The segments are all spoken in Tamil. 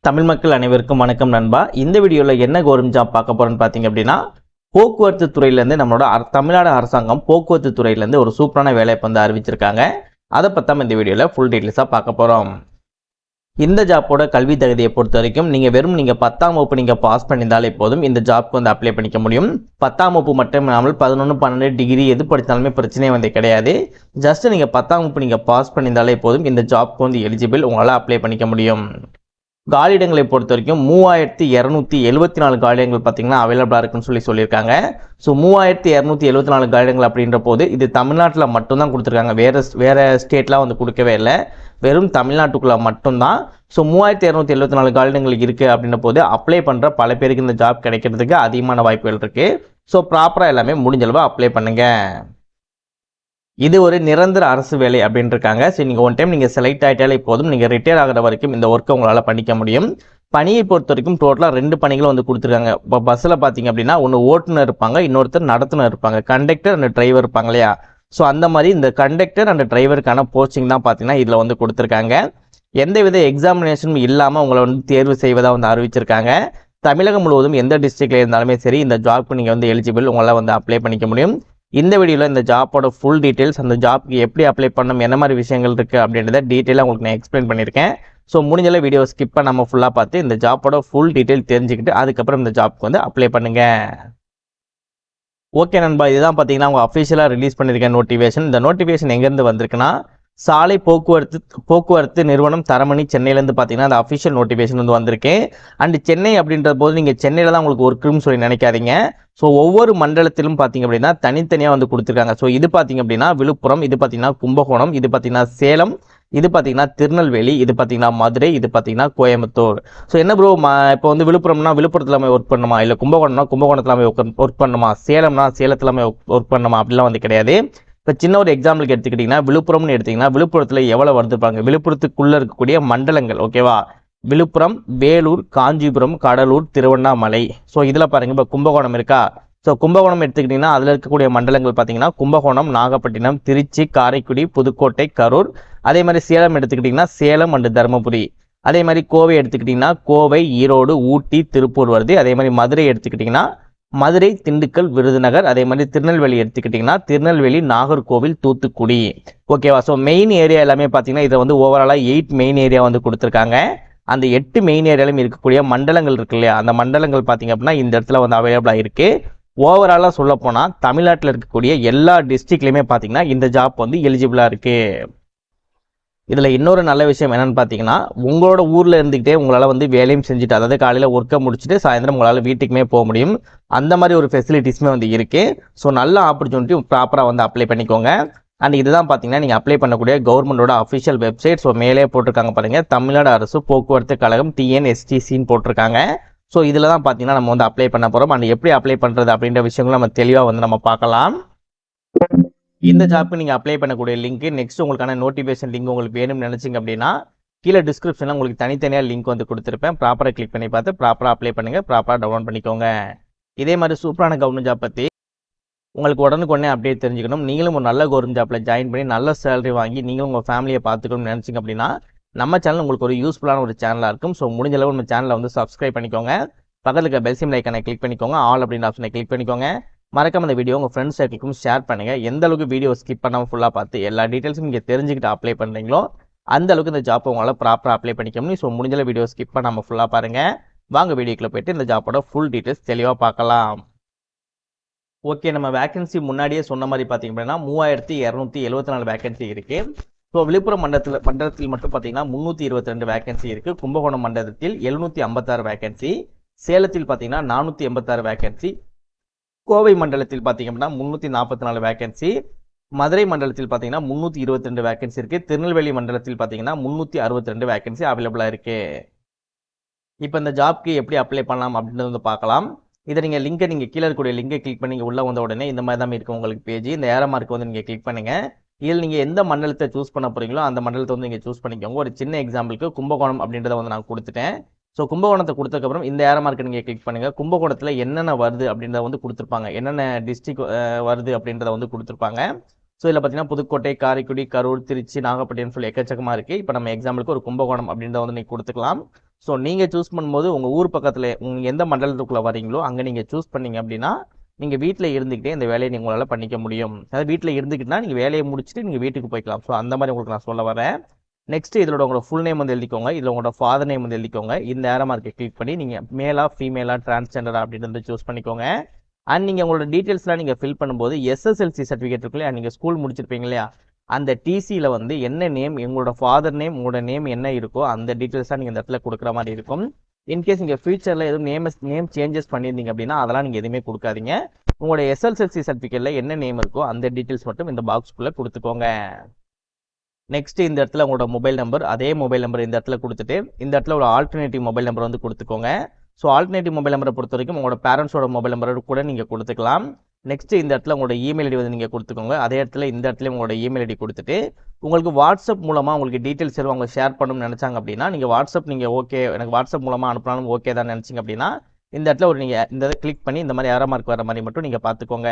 தமிழ் மக்கள் அனைவருக்கும் வணக்கம் நண்பா. இந்த வீடியோவில் என்ன கவர்மெண்ட் ஜாப் பார்க்க போகிறோன்னு பார்த்தீங்க அப்படின்னா, போக்குவரத்து துறையிலேருந்து நம்மளோட தமிழ்நாடு அரசாங்கம் போக்குவரத்து துறையிலேருந்து ஒரு சூப்பரான வேலையை வந்து அறிவிச்சிருக்காங்க. அதை பற்றி இந்த வீடியோவில் ஃபுல் டீட்டெயில்ஸாக பார்க்க போகிறோம். இந்த ஜாப்போட கல்வி தகுதியை பொறுத்த வரைக்கும் நீங்கள் 10ஆம் வகுப்பு நீங்கள் பாஸ் பண்ணியிருந்தாலே போதும் இந்த ஜாப்க்கு வந்து அப்ளை பண்ணிக்க முடியும். 10ஆம் வகுப்பு மட்டும் இல்லாமல் 11, 12 டிகிரி எது படித்தாலுமே பிரச்சனையே வந்து கிடையாது. ஜஸ்ட் நீங்கள் 10ஆம் வகுப்பு நீங்கள் பாஸ் பண்ணியிருந்தாலே போதும் இந்த ஜாப்க்கு வந்து எலிஜிபிள், உங்களால் அப்ளை பண்ணிக்க முடியும். காலியிடங்களை பொறுத்த வரைக்கும் 3274 காலியிடங்கள் பார்த்தீங்கன்னா அவைலபிளாக இருக்குன்னு சொல்லியிருக்காங்க. ஸோ 3274 காலியிடங்கள் அப்படின்ற போது இது தமிழ்நாட்டில் மட்டும்தான் கொடுத்துருக்காங்க. வேறு ஸ்டேட்லாம் வந்து கொடுக்கவே இல்லை, வெறும் தமிழ்நாட்டுக்குள்ளே மட்டும்தான். ஸோ 3274 காலியிடங்கள் இருக்குது அப்படின்ற போது அப்ளை பண்ணுற பல பேருக்கு இந்த ஜாப் கிடைக்கிறதுக்கு அதிகமான வாய்ப்புகள் இருக்குது. ஸோ ப்ராப்பராக எல்லாமே முடிஞ்சளவு அப்ளை பண்ணுங்கள். இது ஒரு நிரந்தர அரசு வேலை அப்படின்னு இருக்காங்க. ஸோ நீங்கள் ஒன் டைம் நீங்கள் செலக்ட் ஆகிட்டாலே போதும், நீங்கள் ரிட்டையர் ஆகிற வரைக்கும் இந்த ஒர்க்கை உங்களால் பண்ணிக்க முடியும். பணியை பொறுத்த வரைக்கும் டோட்டலாக 2 பணிகளும் வந்து கொடுத்துருக்காங்க. இப்போ பஸ்ஸில் பார்த்தீங்க அப்படின்னா ஒன்று ஓட்டுநர் இருப்பாங்க, இன்னொருத்தர் நடத்துனர் இருப்பாங்க. கண்டக்டர் அண்ட் டிரைவர் இருப்பாங்க இல்லையா? ஸோ அந்த மாதிரி இந்த கண்டக்டர் அண்ட் டிரைவருக்கான போஸ்டிங் தான் பார்த்தீங்கன்னா இதில் வந்து கொடுத்துருக்காங்க. எந்தவித எக்ஸாமினேஷனும் இல்லாமல் உங்களை வந்து தேர்வு செய்வதாக வந்து அறிவிச்சிருக்காங்க. தமிழகம் முழுவதும் எந்த டிஸ்ட்ரிக்டில் இருந்தாலுமே சரி இந்த ஜாப்க்கு நீங்கள் வந்து எலிஜிபிள், உங்களால் வந்து அப்ளை பண்ணிக்க முடியும். இந்த வீடியோவில் இந்த ஜாப்போட ஃபுல் டீட்டெயில்ஸ், அந்த ஜாப்க்கு எப்படி அப்ளை பண்ணணும், என்ன மாதிரி விஷயங்கள் இருக்குது அப்படின்றத டீட்டெயிலாக உங்களுக்கு நான் எக்ஸ்பிளைன் பண்ணியிருக்கேன். ஸோ முடிஞ்சளவு வீடியோ ஸ்கிப் பண்ணாமல் ஃபுல்லாக பார்த்து இந்த ஜாப்போட ஃபுல் டீட்டெயில் தெரிஞ்சுக்கிட்டு அதுக்கப்புறம் இந்த ஜாப்க்கு வந்து அப்ளை பண்ணுங்கள். ஓகே நண்பா, இதுதான் பார்த்தீங்கன்னா அவங்க அஃபிஷியலாக ரிலீஸ் பண்ணியிருக்கேன் நோட்டிஃபிகேஷன். இந்த நோட்டிஃபிகேஷன் எங்கேருந்து வந்திருக்குன்னா சாலை போக்குவரத்து நிறுவனம் தரமணி சென்னையிலேருந்து பார்த்தீங்கன்னா அந்த அஃபிஷியல் நோட்டிஃபிகேஷன் வந்து வந்திருக்கு. அண்ட் சென்னை அப்படின்ற போது நீங்கள் சென்னையில் தான் உங்களுக்கு ஒர்க்குன்னு சொல்லி நினைக்காதீங்க. ஸோ ஒவ்வொரு மண்டலத்திலும் பார்த்தீங்க அப்படின்னா தனித்தனியாக வந்து கொடுத்துருக்காங்க. ஸோ இது பார்த்தீங்க அப்படின்னா விழுப்புரம், இது பார்த்தீங்கன்னா கும்பகோணம், இது பார்த்தீங்கன்னா சேலம், இது பார்த்தீங்கன்னா திருநெல்வேலி, இது பார்த்தீங்கன்னா மதுரை, இது பார்த்தீங்கன்னா கோயம்புத்தூர். ஸோ என்ன ப்ரோ, இப்போ வந்து விழுப்புரம்னா விழுப்புரத்தில் போய் ஒர்க் பண்ணணுமா, இல்லை கும்பகோணம்னா கும்பகோணத்தில் போய் ஒர்க் பண்ணணுமா, சேலம்னா சேலத்தில் போய் ஒர்க் பண்ணணுமா அப்படிலாம் வந்து கிடையாது. இப்போ சின்ன ஒரு எக்ஸாம்பிளுக்கு எடுத்துக்கிட்டிங்கன்னா விழுப்புரம்னு எடுத்திங்கன்னா விழுப்புரத்தில் எவ்வளோ வருதுப்பாங்க, விழுப்புரத்துக்குள்ளே இருக்கக்கூடிய மண்டலங்கள் ஓகேவா, விழுப்புரம், வேலூர், காஞ்சிபுரம், கடலூர், திருவண்ணாமலை. ஸோ இதில் பாருங்கள் இப்போ கும்பகோணம் இருக்கா. ஸோ கும்பகோணம் எடுத்துக்கிட்டிங்கன்னா அதில் இருக்கக்கூடிய மண்டலங்கள் பார்த்தீங்கன்னா கும்பகோணம், நாகப்பட்டினம், திருச்சி, காரைக்குடி, புதுக்கோட்டை, கரூர். அதே மாதிரி சேலம் எடுத்துக்கிட்டிங்கன்னா சேலம் அண்டு தருமபுரி. அதே மாதிரி கோவை எடுத்துக்கிட்டிங்கன்னா கோவை, ஈரோடு, ஊட்டி, திருப்பூர் வருது. அதே மாதிரி மதுரை எடுத்துக்கிட்டிங்கன்னா மதுரை, திண்டுக்கல், விருதுநகர். அதே மாதிரி திருநெல்வேலி எடுத்துக்கிட்டிங்கன்னா திருநெல்வேலி, நாகர்கோவில், தூத்துக்குடி. ஓகேவா. ஸோ மெயின் ஏரியா எல்லாமே பார்த்தீங்கன்னா இதை வந்து ஓவராலாக 8 மெயின் ஏரியா வந்து கொடுத்துருக்காங்க. அந்த 8 மெயின் ஏரியாலையும் இருக்கக்கூடிய மண்டலங்கள் இருக்கு இல்லையா, அந்த மண்டலங்கள் பார்த்தீங்க அப்படின்னா இந்த இடத்துல வந்து அவைலபிளாக இருக்குது. ஓவராலாக சொல்ல போனால் தமிழ்நாட்டில் இருக்கக்கூடிய எல்லா டிஸ்ட்ரிக்ட்லையுமே பார்த்தீங்கன்னா இந்த ஜாப் வந்து எலிஜிபிளாக இருக்குது. இதில் இன்னொரு நல்ல விஷயம் என்னென்னு பார்த்தீங்கன்னா உங்களோட ஊரில் இருந்துக்கிட்டே உங்களால் வந்து வேலையும் செஞ்சுட்டு, அதாவது காலையில் ஒர்க்கை முடிச்சுட்டு சாயந்தரம் உங்களால் வீட்டுக்குமே போக முடியும். அந்த மாதிரி ஒரு ஃபெசிலிட்டிஸுமே வந்து இருக்குது. ஸோ நல்ல ஆப்பர்ச்சுனிட்டி, ப்ராப்பராக வந்து அப்ளை பண்ணிக்கோங்க. அண்ட் இதுதான் பார்த்தீங்கன்னா நீங்கள் அப்ளை பண்ணக்கூடிய கவர்மெண்டோட அஃபிஷியல் வெப்சைட். ஸோ மேலே போட்டிருக்காங்க பாருங்கள், தமிழ்நாடு அரசு போக்குவரத்து கழகம் TNSTCன்னு போட்டிருக்காங்க. ஸோ இதில் தான் பார்த்தீங்கன்னா நம்ம வந்து அப்ளை பண்ண போகிறோம். அண்ட் எப்படி அப்ளை பண்ணுறது அப்படின்ற விஷயங்களும் நம்ம தெளிவாக வந்து நம்ம பார்க்கலாம். இந்த ஜாப்புக்கு நீங்கள் அப்ளை பண்ணக்கூடிய லிங்க், நெக்ஸ்ட் உங்களுக்கான நோட்டிஃபிகேஷன் லிங்க் உங்களுக்கு வேணும்னு நினச்சிங்க அப்படின்னா கீழே டிஸ்கிரிப்ஷனில் உங்களுக்கு தனித்தனியாக லிங்க் வந்து கொடுத்துருப்பேன். ப்ராப்பராக கிளிக் பண்ணி பார்த்து ப்ராப்பராக அப்ளை பண்ணுங்கள், ப்ராப்பராக டவுன்லோட் பண்ணிக்கோங்க. இதே மாதிரி சூப்பரான கவர்மெண்ட் ஜாப் பற்றி உங்களுக்கு உடனுக்குடனே அப்டேட் தெரிஞ்சுக்கணும், நீங்களும் ஒரு நல்ல கவர்மெண்ட் ஜாப்பில் ஜாயின் பண்ணி நல்ல சேலரி வாங்கி நீங்களும் உங்கள் ஃபேமிலியை பார்த்துக்கணும்னு நினச்சிங்க அப்படின்னா நம்ம சேனல் உங்களுக்கு ஒரு யூஸ்ஃபுல்லான ஒரு சேனலாக இருக்கும். ஸோ முடிஞ்ச அளவு நம்ம சேனலை வந்து சப்ஸ்கிரைப் பண்ணிக்கோங்க. பக்கத்தில் இருக்க பெல் சிம்பல் ஐக்கானை கிளிக் பண்ணிக்கோங்க, ஆல் அப்படின்ற ஆப்ஷனை கிளிக் பண்ணிக்கோங்க. மறக்காம இந்த வீடியோ உங்கள் ஃப்ரெண்ட்ஸ் சர்க்கிளுக்கும் ஷேர் பண்ணுங்கள். எந்த அளவுக்கு வீடியோ ஸ்கிப் பண்ணாமல் ஃபுல்லாக பார்த்து எல்லா டீட்டெயில்ஸும் நீங்கள் தெரிஞ்சுக்கிட்டு அப்ளை பண்ணுறீங்களோ அந்த அளவுக்கு இந்த ஜாப்பை உங்களால் ப்ராப்பராக அப்ளை பண்ணிக்க முடியும். ஸோ முடிஞ்ச வீடியோ ஸ்கிப் பண்ணாமல் ஃபுல்லாக பாருங்கள். வாங்க வீடியோக்குள்ளே போய்ட்டு இந்த ஜாப்போட ஃபுல் டீட்டெயில்ஸ் தெளிவாக பார்க்கலாம். ஓகே, நம்ம வேகன்சி முன்னாடியே சொன்ன மாதிரி பார்த்தீங்க அப்படின்னா 3274 வேகன்சி இருக்குது. ஸோ விழுப்புரம் மண்டலத்தில் மட்டும் பார்த்தீங்கன்னா 322 வேகன்சி இருக்குது. கும்பகோணம் மண்டலத்தில் 756 வேகன்சி, சேலத்தில் பார்த்தீங்கன்னா 486 வேகன்சி, கோவை மண்டலத்தில் பார்த்தீங்க அப்படின்னா 344 வேகன்சி, மதுரை மண்டலத்தில் பார்த்தீங்கன்னா 322 வேகன்சி இருக்குது. திருநெல்வேலி மண்டலத்தில் பார்த்தீங்கன்னா 362 வேகன்சி அவைலபிளாக இருக்குது. இப்போ இந்த ஜாப்க்கு எப்படி அப்ளை பண்ணலாம் அப்படின்றது வந்து பார்க்கலாம். இதை நீங்கள் லிங்கை கீழே இருக்கக்கூடிய லிங்கை கிளிக் பண்ணி உள்ளே வந்த உடனே இந்த மாதிரி தான் இருக்குது உங்களுக்கு பேஜ். இந்த ஏரோ மார்க் வந்து நீங்கள் கிளிக் பண்ணுங்கள். இதில் நீங்கள் எந்த மண்டலத்தை சூஸ் பண்ண போகிறீங்களோ அந்த மண்டலத்தை வந்து நீங்கள் சூஸ் பண்ணிக்கோங்க. ஒரு சின்ன எக்ஸாம்பிளுக்கு கும்பகோணம் அப்படின்றத வந்து நான் கொடுத்துட்டேன். ஸோ கும்பகோணத்தை கொடுத்ததுக்கப்புறம் இந்த ஏரோ மார்க்கை நீங்கள் கிளிக் பண்ணுங்கள். கும்பகோணத்தில் என்னென்ன வருது அப்படின்றத வந்து கொடுத்துருப்பாங்க, என்னென்ன டிஸ்ட்ரிக் வருது அப்படின்றத வந்து கொடுத்துருப்பாங்க. ஸோ இதில் பார்த்தீங்கன்னா புதுக்கோட்டை, காரைக்குடி, கரூர், திருச்சி, நாகப்பட்டினம் சொல்லி எக்கச்சக்கமாக இருக்குது. இப்போ நம்ம எக்ஸாம்பிளுக்கு ஒரு கும்பகோணம் அப்படின்றத வந்து நீங்கள் கொடுத்துக்கலாம். ஸோ நீங்கள் சூஸ் பண்ணும்போது உங்கள் ஊர் பக்கத்தில் நீங்கள் எந்த மண்டலத்துக்குள்ளே வரீங்களோ அங்கே நீங்கள் சூஸ் பண்ணீங்க அப்படின்னா நீங்கள் வீட்டில் இருந்துக்கிட்டே இந்த வேலையை உங்களால் பண்ணிக்க முடியும். அதாவது வீட்டில் இருந்துக்கிட்டுனா நீங்கள் வேலையை முடிச்சுட்டு நீங்கள் வீட்டுக்கு போய்க்கலாம். ஸோ அந்த மாதிரி உங்களுக்கு நான் சொல்ல வரேன். நெக்ஸ்ட் இதில் உங்களோட ஃபுல் நேம் வந்து எழுதிக்கோங்க. இதில் உங்களோட ஃபாதர் நேம் வந்து எழுதிக்கோங்க. இந்த ஏரோ மார்க்கை கிளிக் பண்ணி நீங்கள் மேலா ஃபீமேலா டிரான்ஸ்ஜெண்டரா அப்படின்னு சூஸ் பண்ணிக்கோங்க. அண்ட் நீங்கள் உங்களோட டீட்டெயில்ஸ்லாம் நீங்கள் ஃபில் பண்ணும்போது எஸ்எஸ்எல்சி சர்டிஃபிகேட் இருக்கு இல்லையா, நீங்கள் ஸ்கூல் முடிச்சிருப்பீங்க இல்லையா, அந்த டிசியில் வந்து என்ன நேம், எங்களோட ஃபாதர் நேம், உங்களோட நேம் என்ன இருக்கோ அந்த டீட்டெயில்ஸாக நீங்கள் இந்த இடத்துல கொடுக்குற மாதிரி இருக்கும். இன்கேஸ் நீங்கள் ஃபியூச்சரில் எதுவும் நேம் சேஞ்சஸ் பண்ணியிருந்தீங்க அப்படின்னா அதெல்லாம் நீங்கள் எதுவுமே கொடுக்காதீங்க. உங்களோட எஸ்எஸ்எல்சி சர்டிஃபிகேட்டில் என்ன நேம் இருக்கோ அந்த டீட்டெயில்ஸ் மட்டும் இந்த பாக்ஸ்க்குள்ளே கொடுத்துக்கோங்க. நெக்ஸ்ட் இந்த இடத்துல உங்களோட மொபைல் நம்பர், அதே மொபைல் நம்பர் இந்த இடத்துல கொடுத்துட்டு இந்த இடத்துல ஒரு ஆல்டர்னேட்டிவ் மொபைல் நம்பர் வந்து கொடுத்துக்கோங்க. ஸோ ஆல்டர்னேட்டிவ் மொபைல் நம்பரை பொறுத்த வரைக்கும் உங்களோட பேரண்ட்ஸோட மொபைல் நம்பர் கூட நீங்கள் கொடுத்துக்கலாம். நெக்ஸ்ட் இந்த இடத்துல உங்களோட இமெயில் ஐடி வந்து நீங்கள் கொடுத்துக்கோங்க. அதே இடத்துல இந்த இடத்துல உங்களோட இமெயில் ஐடி கொடுத்துட்டு உங்களுக்கு வாட்ஸ்அப் மூலமாக உங்களுக்கு டீட்டெயில்ஸ் எதுவும் அவங்க ஷேர் பண்ணணும்னு நினச்சாங்க அப்படின்னா நீங்கள் வாட்ஸ்அப் நீங்கள் ஓகே எனக்கு வாட்ஸ்அப் மூலமாக அனுப்பலாம் ஓகே தான் நினச்சிங்க அப்படின்னா இந்த இடத்துல ஒரு நீங்கள் இந்த இதை கிளிக் பண்ணி இந்த மாதிரி ஏரோ மார்க் வர மாதிரி மட்டும் நீங்கள் பார்த்துக்கோங்க.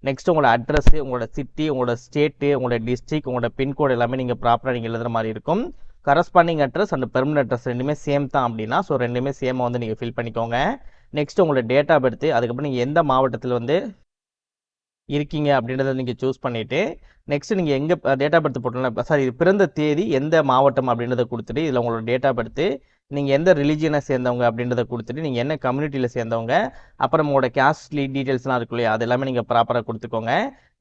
நெக்ஸ்ட் உங்களோட அட்ரஸ், உங்களோட சிட்டி, உங்களோட ஸ்டேட்டு, உங்களோட டிஸ்ட்ரிக்ட், உங்களோட பின்கோடு எல்லாமே நீங்கள் ப்ராப்பராக நீங்கள் எழுதுகிற மாதிரி இருக்கும். Corresponding address and permanent address ரெண்டுமே சேம் தான் அப்படின்னா ஸோ ரெண்டுமே சேமாக வந்து நீங்கள் ஃபில் பண்ணிக்கோங்க. நெக்ஸ்ட் உங்களோட டேட் ஆஃப் பர்த், அதுக்கப்புறம் நீங்கள் எந்த மாவட்டத்தில் வந்து இருக்கீங்க அப்படின்றத நீங்கள் சூஸ் பண்ணிவிட்டு நெக்ஸ்ட் நீங்கள் எங்கே டேட் ஆஃப் பர்த் போட்டோம்னா சாரி பிறந்த தேதி எந்த மாவட்டம் அப்படின்றத கொடுத்துட்டு இதில் உங்களோட டேட் ஆஃப் பர்த், நீங்கள் எந்த ரிலீஜியனை சேர்ந்தவங்க அப்படின்றத கொடுத்துட்டு நீங்கள் என்ன கம்யூனிட்டியில் சேர்ந்தவங்க, அப்புறம் உங்களோட கேஸ்ட் டீட்டெயில்ஸ்லாம் இருக்கு இல்லையா அது எல்லாமே நீங்கள் ப்ராப்பராக கொடுத்துக்கோங்க.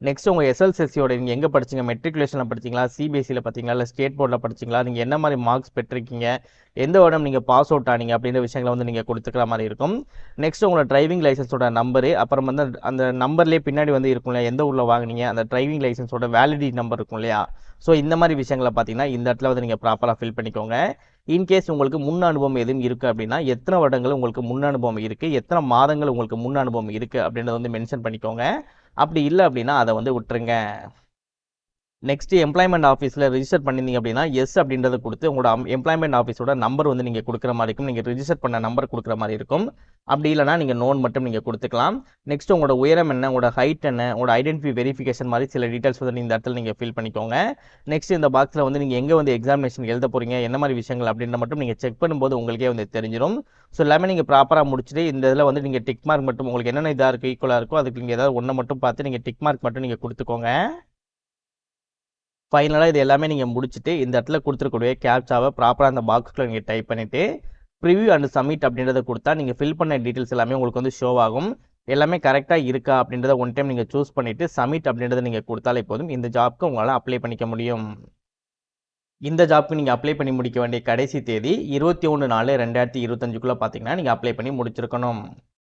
நெக்ஸ்ட் உங்கள் எஸ்எல்சியோட நீங்கள் எங்கே படிச்சிங்க, மெட்ரிகுலேஷனில் படிச்சிங்களா, சிபிஎஸ்சியில் பார்த்தீங்களா, இல்லை ஸ்டேட் போர்டில் படிச்சிங்களா, நீங்கள் என்ன மாதிரி மார்க்ஸ் பெற்றிருக்கீங்க, எந்த வருடம் நீங்கள் பாஸ் அவுட் ஆனீங்க அப்படின்ற விஷயங்களை வந்து நீங்கள் கொடுத்துக்கிற மாதிரி இருக்கும். நெக்ஸ்ட் உங்களோட டிரைவிங் லைசன்ஸோட நம்பரு, அப்புறம் வந்து அந்த நம்பர்லேயே பின்னாடி வந்து இருக்கும் இல்லையா எந்த ஊரில் வாங்கினீங்க அந்த டிரைவிங் லைசன்ஸோட வேலிடிட்டி நம்பர் இருக்கும் இல்லையா, ஸோ இந்த மாதிரி விஷயங்களை பார்த்தீங்கன்னா இந்த இடத்துல வந்து நீங்கள் ப்ராப்பராக ஃபில் பண்ணிக்கோங்க. இன்கேஸ் உங்களுக்கு முன் அனுபவம் எதுவும் இருக்குது அப்படின்னா எத்தனை வருடங்கள் உங்களுக்கு முன் அனுபவம் இருக்குது, எத்தனை மாதங்கள் உங்களுக்கு முன் அனுபவம் இருக்குது அப்படின்றத வந்து மென்ஷன் பண்ணிக்கோங்க. அப்படி இல்லை அப்படின்னா அதை வந்து விட்டுருங்க. நெக்ஸ்ட் எம்ப்ளாய்மெண்ட் ஆஃபீஸில் ரிஜிஸ்டர் பண்ணியிருந்தீங்க அப்படின்னா எஸ் அப்படின்றத கொடுத்து உங்களோட எம்ப்ளாய்மெண்ட் ஆஃபீஸோட நம்பர் வந்து நீங்கள் கொடுக்குற மாதிரி இருக்கும். நீங்கள் ரிஜிஸ்டர் பண்ண நம்பர் கொடுக்குற மாதிரி இருக்கும். அப்படி இல்லைனா நீங்கள் நோன் மட்டும் நீங்கள் கொடுத்துக்கலாம். நெக்ஸ்ட் உங்களோட உயரம் என்ன, உங்களோட ஹைட் என்ன, உங்களோட ஐடென்டிட்டி வெரிஃபிகேஷன் மாதிரி சில டீட்டெயில்ஸ் வந்து இந்த இடத்துல நீங்கள் ஃபில் பண்ணிக்கோங்க. நெக்ஸ்ட் இந்த பாக்ஸில் வந்து நீங்கள் எங்கே வந்து எக்ஸாமினேஷன் எழுத போகிறீங்க, என்ன மாதிரி விஷயங்கள் அப்படின்ற மட்டும் நீங்கள் செக் பண்ணும்போது உங்களுக்கே வந்து தெரிஞ்சிடும். ஸோ எல்லாமே நீங்கள் ப்ராப்பராக முடிச்சுட்டு இந்த இதில் வந்து நீங்கள் டிக் மார்க் மட்டும் உங்களுக்கு என்னென்ன இதாக இருக்குது ஈக்குவலாக இருக்கோ அதுக்கு நீங்கள் ஏதாவது ஒன்றை மட்டும் பார்த்து நீங்கள் டிக் மார்க் மட்டும் நீங்கள் கொடுத்துக்கோங்க. ஃபைனலாக இது எல்லாமே நீங்கள் முடிச்சுட்டு இந்த இடத்துல கொடுத்துருக்கூடிய கேப்சாவை ப்ராப்பராக அந்த பாக்ஸ்க்குள்ள நீங்கள் டைப் பண்ணிவிட்டு ப்ரிவ்யூ அண்ட் சப்மிட் அப்படின்றத கொடுத்தா நீங்கள் ஃபில் பண்ண டீட்டெயில்ஸ் எல்லாமே உங்களுக்கு வந்து ஷோ ஆகும். எல்லாமே கரெக்டாக இருக்கா அப்படின்றத ஒன் டைம் நீங்கள் சூஸ் பண்ணிவிட்டு சப்மிட் அப்படின்றத நீங்கள் கொடுத்தாலே போதும் இந்த ஜாப்க்கு உங்களால் அப்ளை பண்ணிக்க முடியும். இந்த ஜாப்க்கு நீங்கள் அப்ளை பண்ணி முடிக்க வேண்டிய கடைசி தேதி 21/4/2025 பார்த்தீங்கன்னா நீங்கள் அப்ளை பண்ணி முடிச்சிருக்கணும்.